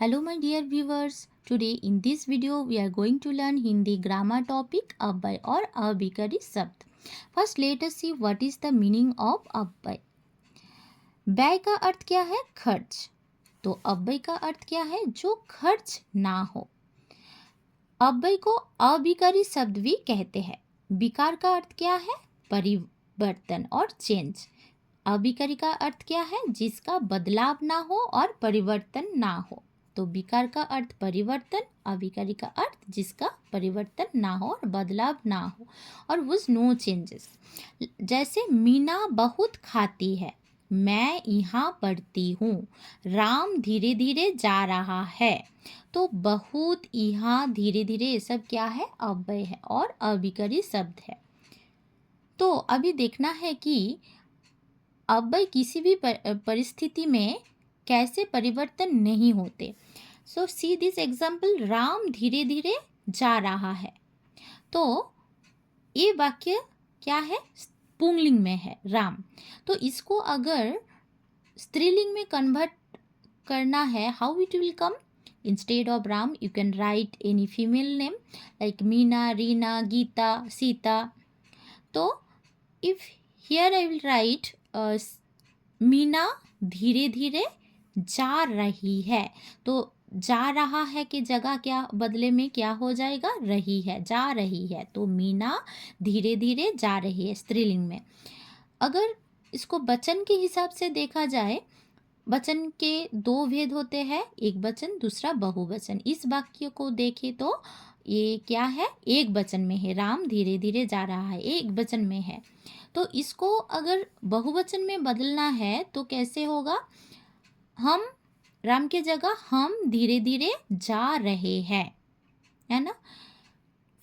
Hello my dear viewers. Today in this video we are going to learn Hindi grammar topic अव्यय और अभिकारी शब्द. First let us see what is the meaning of अव्यय. व्यय का अर्थ क्या है? खर्च. तो अव्यय का अर्थ क्या है? जो खर्च ना हो. अव्यय को अभिकारी शब्द भी कहते हैं. विकार का अर्थ क्या है? परिवर्तन और चेंज. अभिकारी का अर्थ क्या है? जिसका बदलाव ना हो और परिवर्तन ना हो. तो विकार का अर्थ परिवर्तन, अभिकारी का अर्थ जिसका परिवर्तन ना हो और बदलाव ना हो और वुज नो चेंजेस. जैसे मीना बहुत खाती है, मैं यहाँ पढ़ती हूँ, राम धीरे धीरे जा रहा है. तो बहुत, यहाँ, धीरे धीरे ये सब क्या है? अव्यय है और अभिकारी शब्द है. तो अभी देखना है कि अव्यय किसी भी परिस्थिति में कैसे परिवर्तन नहीं होते. सो सी दिस एग्जाम्पल, राम धीरे धीरे जा रहा है. तो ये वाक्य क्या है? पुंगलिंग में है, राम. तो इसको अगर स्त्रीलिंग में कन्वर्ट करना है, how it will come? Instead of Ram you can write any female name like Meena, Reena, Geeta, Sita. तो if here I will write Meena धीरे धीरे जा रही है, तो जा रहा है की जगह क्या बदले में क्या हो जाएगा? रही है, जा रही है. तो मीना धीरे धीरे जा रही है स्त्रीलिंग में. अगर इसको वचन के हिसाब से देखा जाए, वचन के दो भेद होते हैं, एक वचन दूसरा बहुवचन. इस वाक्य को देखें तो ये क्या है? एक वचन में है, राम धीरे धीरे जा रहा है, एक वचन में है. तो इसको अगर बहुवचन में बदलना है तो कैसे होगा? हम, राम के जगह हम धीरे धीरे जा रहे हैं, है ना.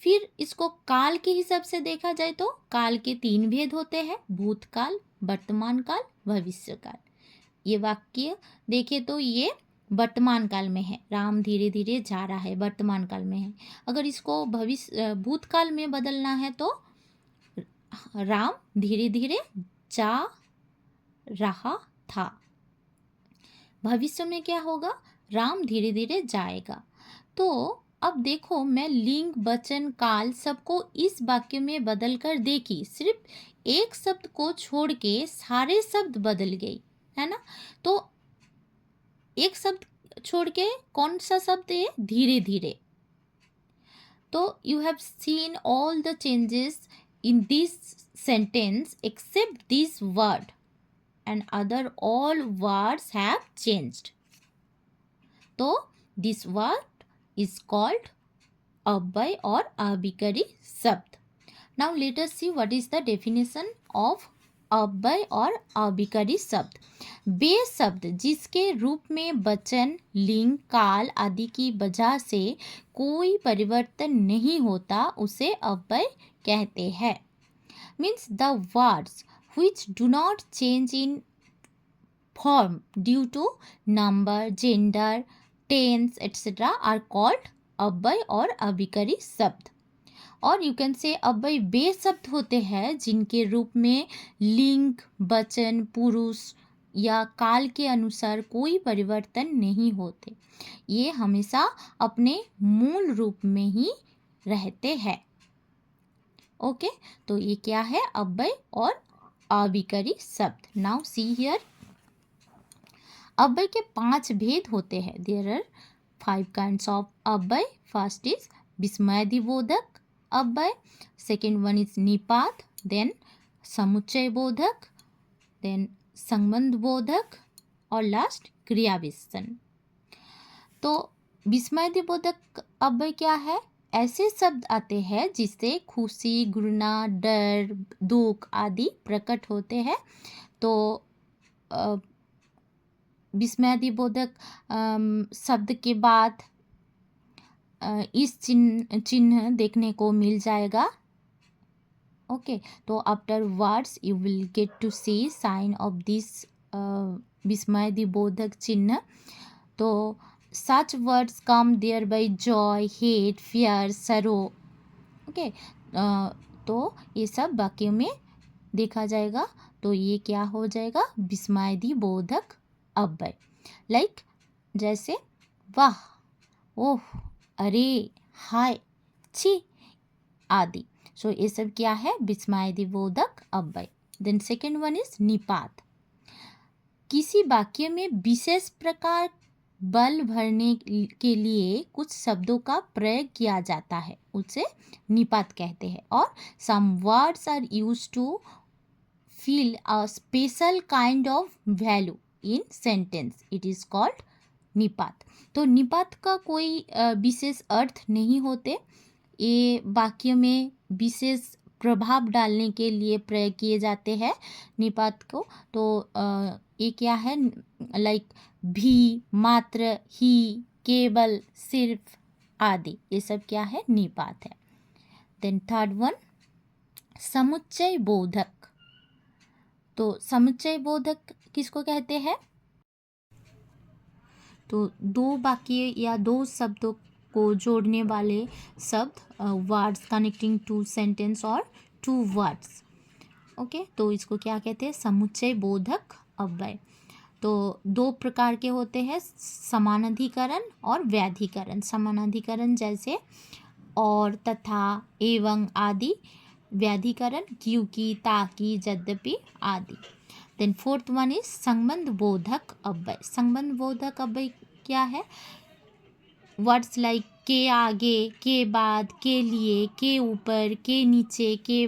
फिर इसको काल के हिसाब से देखा जाए तो काल के तीन भेद होते हैं, भूतकाल, वर्तमान काल, भविष्य काल. ये वाक्य देखे तो ये वर्तमान काल में है, राम धीरे धीरे जा रहा है, वर्तमान काल में है. अगर इसको भूतकाल में बदलना है तो राम धीरे धीरे जा रहा था. भविष्य में क्या होगा? राम धीरे धीरे जाएगा. तो अब देखो, मैं लिंग, वचन, काल सबको इस वाक्य में बदल कर देखी, सिर्फ एक शब्द को छोड़ के सारे शब्द बदल गई, है ना. तो एक शब्द छोड़ के कौन सा शब्द है? धीरे धीरे. तो you have seen all the changes in this sentence except this word, and other all words have changed. So this word is called अव्यय और अभिकारी शब्द. Now let us see what is the definition of अव्यय और अभिकारी शब्द. वे शब्द जिसके रूप में वचन, लिंग, काल आदि की वजह से कोई परिवर्तन नहीं होता उसे अव्यय कहते हैं. Means the words which do not change in form due to number, gender, tense etc. are called अव्यय और अभिकारी शब्द. और यू कैन से अव्यय वे शब्द होते हैं जिनके रूप में लिंग, वचन, पुरुष या काल के अनुसार कोई परिवर्तन नहीं होते. ये हमेशा अपने मूल रूप में ही रहते हैं. ओके, तो ये क्या है? अव्यय और अभिकारी शब्द. नाउ सी हियर, अव्यय के 5 भेद होते हैं. देयर आर 5 काइंड्स ऑफ अव्यय. फर्स्ट इज विस्मयादिबोधक अव्यय, सेकेंड वन इज निपात, देन समुच्चय बोधक, देन संबंध बोधक और लास्ट क्रियाविशेषण. तो विस्मयादिबोधक अव्यय क्या है? ऐसे शब्द आते हैं जिससे खुशी, घृणा, डर, दुख आदि प्रकट होते हैं. तो विस्मयादिबोधक शब्द के बाद इस चिन्ह देखने को मिल जाएगा. ओके, तो afterwards you will get to see sign of this विस्मयादिबोधक चिन्ह. तो such words come there by joy, hate, fear, sorrow. Okay, तो ये सब वाक्यों में देखा जाएगा. तो ये क्या हो जाएगा? विस्मयादिबोधक अव्यय. लाइक जैसे वाह, ओह, अरे, हाय, छी आदि। सो ये सब क्या है? विस्मयादिबोधक अव्यय। देन सेकेंड वन इज निपात। किसी वाक्य में विशेष प्रकार बल भरने के लिए कुछ शब्दों का प्रयोग किया जाता है, उसे निपात कहते हैं। और some words are used to feel a special kind of value in sentence, it is called निपात। तो निपात का कोई विशेष अर्थ नहीं होते, ये वाक्य में विशेष प्रभाव डालने के लिए प्रयोग किए जाते हैं निपात को। तो ये क्या है? लाइक भी, मात्र, ही, केवल, सिर्फ आदि, ये सब क्या है? निपात है। देन थर्ड वन, समुच्चय बोधक। तो समुच्चय बोधक किसको कहते हैं? तो दो वाक्य या दो शब्दों को जोड़ने वाले शब्द, वर्ड्स कनेक्टिंग टू सेंटेंस और टू वर्ड्स। ओके, तो इसको क्या कहते हैं? समुच्चय बोधक अव्यय। तो दो प्रकार के होते हैं, समानाधिकरण और व्याधिकरण। समानाधिकरण जैसे और, तथा, एवं आदि। व्याधिकरण क्योंकि, ताकि, यद्यपि आदि। देन फोर्थ वन इज संबंध बोधक अव्यय। संबंध बोधक अव्यय क्या है? वर्ड्स लाइक के आगे, के बाद, के लिए, के ऊपर, के नीचे, के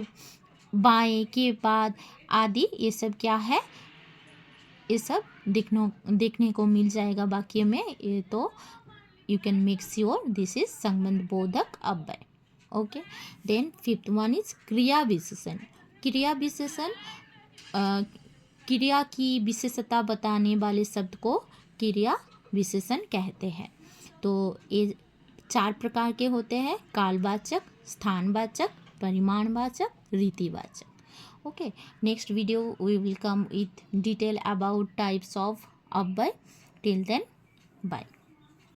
बाएं, के बाद आदि, ये सब क्या है? ये सब देखने को मिल जाएगा वाक्य में। ये तो you can make sure this is संबंध बोधक अव्यय। Okay, then fifth one is क्रिया विशेषण। क्रिया विशेषण, क्रिया की विशेषता बताने वाले शब्द को क्रिया विशेषण कहते हैं। तो ये चार प्रकार के होते हैं, कालवाचक, स्थानवाचक, परिमाणवाचक, रीतिवाचक। Okay, next video we will come with detail about types of अव्यय. Till then, bye.